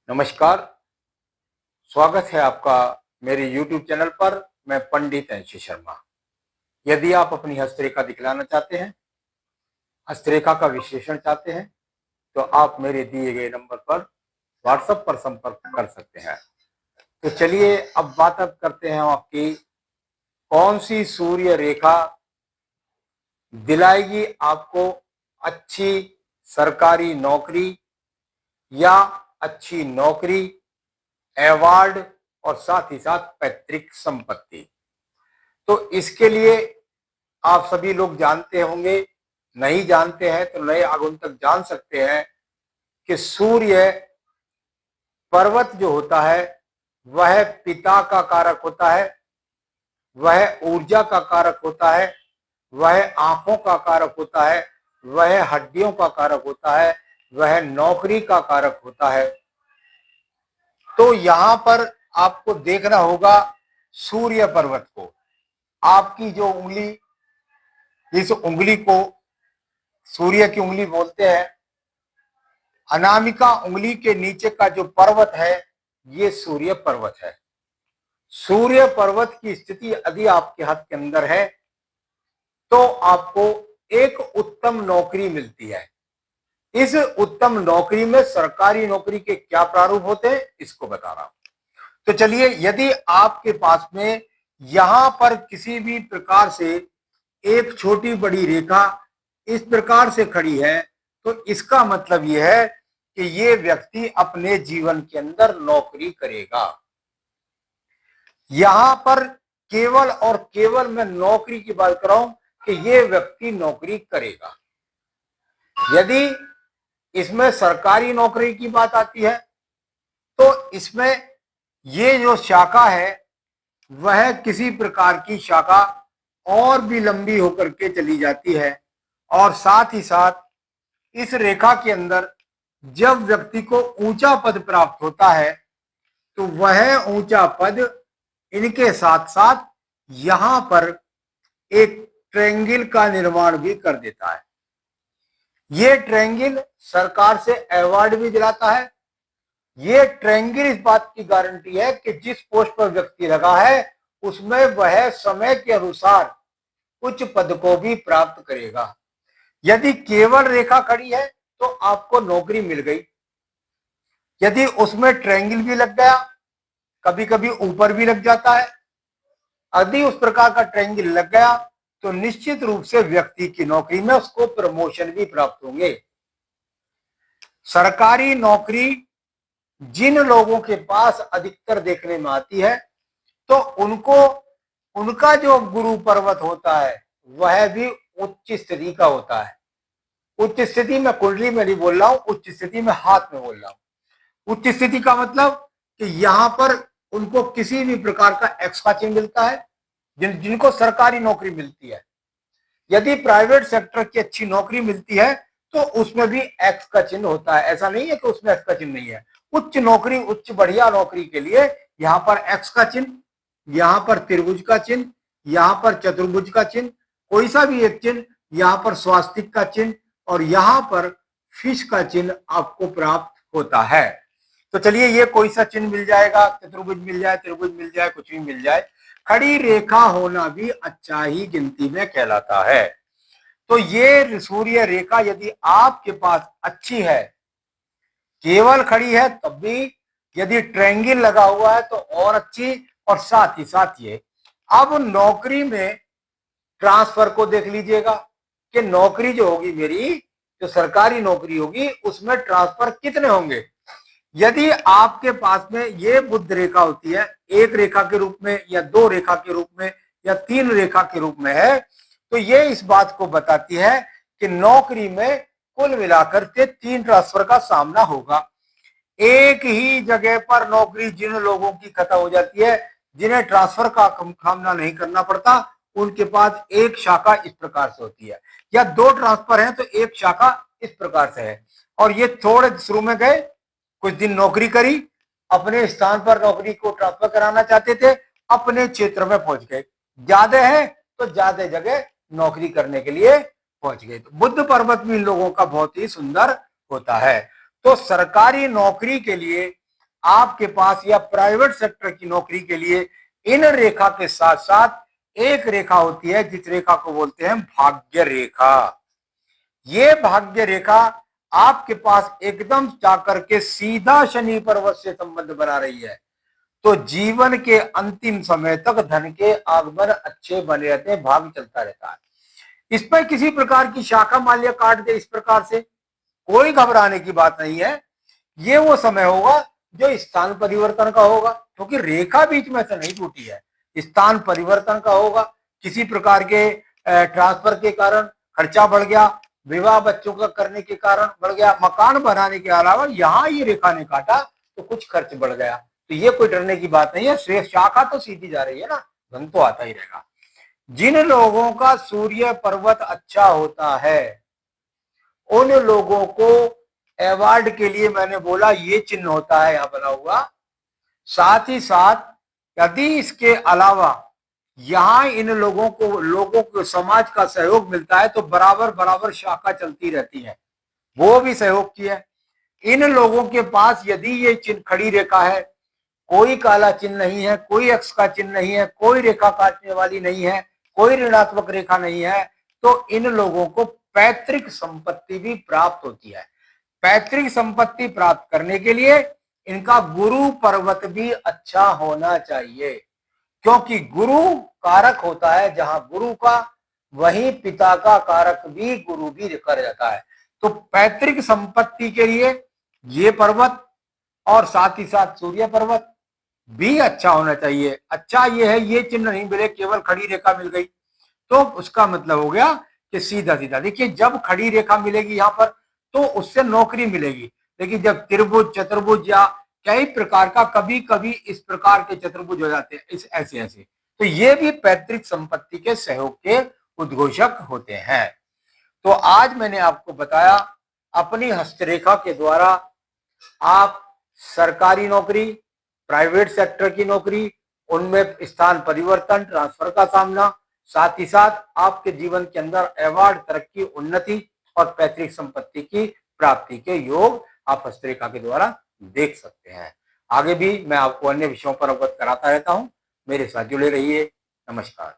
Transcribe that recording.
नमस्कार। स्वागत है आपका मेरे YouTube चैनल पर। मैं पंडित अंशु शर्मा। यदि आप अपनी हस्तरेखा दिखलाना चाहते हैं, हस्तरेखा का विश्लेषण चाहते हैं, तो आप मेरे दिए गए नंबर पर व्हाट्सएप पर संपर्क कर सकते हैं। तो चलिए अब बात करते हैं आपकी कौन सी सूर्य रेखा दिलाएगी आपको अच्छी सरकारी नौकरी या अच्छी नौकरी, अवार्ड और साथ ही साथ पैतृक संपत्ति। तो इसके लिए आप सभी लोग जानते होंगे, नहीं जानते हैं तो नए आगंतुक जान सकते हैं कि सूर्य पर्वत जो होता है वह पिता का कारक होता है, वह ऊर्जा का कारक होता है, वह आंखों का कारक होता है, वह हड्डियों का कारक होता है, वह नौकरी का कारक होता है। तो यहां पर आपको देखना होगा सूर्य पर्वत को। आपकी जो उंगली, इस उंगली को सूर्य की उंगली बोलते हैं। अनामिका उंगली के नीचे का जो पर्वत है ये सूर्य पर्वत है। सूर्य पर्वत की स्थिति यदि आपके हाथ के अंदर है तो आपको एक उत्तम नौकरी मिलती है। इस उत्तम नौकरी में सरकारी नौकरी के क्या प्रारूप होते हैं इसको बता रहा हूं। तो चलिए, यदि आपके पास में यहां पर किसी भी प्रकार से एक छोटी बड़ी रेखा इस प्रकार से खड़ी है तो इसका मतलब यह है कि ये व्यक्ति अपने जीवन के अंदर नौकरी करेगा। यहां पर केवल और केवल मैं नौकरी की बात कर रहा हूं कि ये व्यक्ति नौकरी करेगा। यदि इसमें सरकारी नौकरी की बात आती है तो इसमें ये जो शाखा है वह किसी प्रकार की शाखा और भी लंबी होकर के चली जाती है, और साथ ही साथ इस रेखा के अंदर जब व्यक्ति को ऊंचा पद प्राप्त होता है तो वह ऊंचा पद इनके साथ साथ यहां पर एक ट्रायंगल का निर्माण भी कर देता है। ये ट्रायंगल सरकार से अवार्ड भी दिलाता है। ये ट्रायंगल इस बात की गारंटी है कि जिस पोस्ट पर व्यक्ति लगा है उसमें वह समय के अनुसार उच्च पद को भी प्राप्त करेगा। यदि केवल रेखा खड़ी है तो आपको नौकरी मिल गई। यदि उसमें ट्रायंगल भी लग गया, कभी कभी ऊपर भी लग जाता है, यदि उस प्रकार का ट्रायंगल लग गया तो निश्चित रूप से व्यक्ति की नौकरी में उसको प्रमोशन भी प्राप्त होंगे। सरकारी नौकरी जिन लोगों के पास अधिकतर देखने में आती है तो उनको उनका जो गुरु पर्वत होता है वह भी उच्च स्थिति का होता है। उच्च स्थिति में कुंडली में नहीं बोल रहा हूं, उच्च स्थिति में हाथ में बोल रहा हूं। उच्च स्थिति का मतलब कि यहां पर उनको किसी भी प्रकार का एक्स का चिन्ह मिलता है। जिनको सरकारी नौकरी मिलती है, यदि प्राइवेट सेक्टर की अच्छी नौकरी मिलती है तो उसमें भी एक्स का चिन्ह होता है। ऐसा नहीं है कि उसमें एक्स का चिन्ह नहीं है। उच्च नौकरी, उच्च बढ़िया नौकरी के लिए यहां पर एक्स का चिन्ह, यहां पर त्रिभुज का चिन्ह, यहां पर चतुर्भुज का चिन्ह, कोई सा भी एक चिन्ह, यहां पर स्वास्तिक का चिन्ह और यहां पर फिश का चिन्ह आपको प्राप्त होता है। तो चलिए, ये कोई सा चिन्ह मिल जाएगा, चतुर्भुज मिल जाए, त्रिभुज मिल जाए, कुछ भी मिल जाए, खड़ी रेखा होना भी अच्छा ही गिनती में कहलाता है। तो ये सूर्य रेखा यदि आपके पास अच्छी है, केवल खड़ी है तब भी, यदि ट्रायंगल लगा हुआ है तो और अच्छी, और साथ ही साथ ये अब नौकरी में ट्रांसफर को देख लीजिएगा कि नौकरी जो होगी मेरी, जो सरकारी नौकरी होगी उसमें ट्रांसफर कितने होंगे। यदि आपके पास में ये बुध रेखा होती है, एक रेखा के रूप में या दो रेखा के रूप में या तीन रेखा के रूप में है, तो ये इस बात को बताती है कि नौकरी में कुल मिलाकर के 3 ट्रांसफर का सामना होगा। एक ही जगह पर नौकरी जिन लोगों की खत्म हो जाती है, जिन्हें ट्रांसफर का सामना नहीं करना पड़ता, उनके पास एक शाखा इस प्रकार से होती है, या 2 ट्रांसफर है तो एक शाखा इस प्रकार से है। और ये थोड़े शुरू में गए, कुछ दिन नौकरी करी, अपने स्थान पर नौकरी को ट्रांसफर कराना चाहते थे, अपने क्षेत्र में पहुंच गए, ज्यादा है तो ज्यादा जगह नौकरी करने के लिए पहुंच गए। तो बुद्ध पर्वत भी इन लोगों का बहुत ही सुंदर होता है। तो सरकारी नौकरी के लिए आपके पास या प्राइवेट सेक्टर की नौकरी के लिए इन रेखा के साथ साथ एक रेखा होती है जिस रेखा को बोलते हैं भाग्य रेखा। ये भाग्य रेखा आपके पास एकदम जाकर के सीधा शनि पर्वत से संबंध बना रही है, तो जीवन के अंतिम समय तक धन के आगमन अच्छे बने रहते हैं, भाग्य चलता रहता है। इस पर किसी प्रकार की शाखा माल्य काट दे इस प्रकार से, कोई घबराने की बात नहीं है। ये वो समय होगा जो स्थान परिवर्तन का होगा, क्योंकि रेखा बीच में से नहीं टूटी है, स्थान परिवर्तन का होगा। किसी प्रकार के ट्रांसफर के कारण खर्चा बढ़ गया, विवाह बच्चों का करने के कारण बढ़ गया, मकान बनाने के अलावा यहाँ ये रेखा ने काटा तो कुछ खर्च बढ़ गया, तो ये कोई डरने की बात नहीं है। श्रेष्ठ शाखा तो सीधी जा रही है ना, धन तो आता ही रहेगा। जिन लोगों का सूर्य पर्वत अच्छा होता है उन लोगों को अवार्ड के लिए मैंने बोला ये चिन्ह होता है यहां बना हुआ। साथ ही साथ यदि इसके अलावा यहां इन लोगों को समाज का सहयोग मिलता है तो बराबर बराबर शाखा चलती रहती है, वो भी सहयोग की है। इन लोगों के पास यदि ये चिन्ह खड़ी रेखा है, कोई काला चिन्ह नहीं है, कोई अक्ष का चिन्ह नहीं है, कोई रेखा काटने वाली नहीं है, कोई ऋणात्मक रेखा नहीं है, तो इन लोगों को पैतृक संपत्ति भी प्राप्त होती है। पैतृक संपत्ति प्राप्त करने के लिए इनका गुरु पर्वत भी अच्छा होना चाहिए, क्योंकि गुरु कारक होता है, जहां गुरु का वहीं पिता का कारक भी गुरु भी कर जाता है। तो पैतृक संपत्ति के लिए ये पर्वत और साथ ही साथ सूर्य पर्वत भी अच्छा होना चाहिए। अच्छा ये है ये चिन्ह नहीं मिले, केवल खड़ी रेखा मिल गई तो उसका मतलब हो गया कि सीधा सीधा। देखिए जब खड़ी रेखा मिलेगी यहां पर तो उससे नौकरी मिलेगी, लेकिन जब त्रिभुज चतुर्भुज या कई प्रकार का कभी कभी इस प्रकार के चतुर्भुज हो जाते हैं इस ऐसे ऐसे, तो ये भी पैतृक संपत्ति के सहयोग के उद्घोषक होते हैं। तो आज मैंने आपको बताया अपनी हस्तरेखा के द्वारा आप सरकारी नौकरी, प्राइवेट सेक्टर की नौकरी, उनमें स्थान परिवर्तन ट्रांसफर का सामना, साथ ही साथ आपके जीवन के अंदर अवार्ड तरक्की उन्नति और पैतृक संपत्ति की प्राप्ति के योग आप हस्तरेखा के द्वारा देख सकते हैं। आगे भी मैं आपको अन्य विषयों पर अवगत कराता रहता हूं, मेरे साथ जुड़े रहिए। नमस्कार।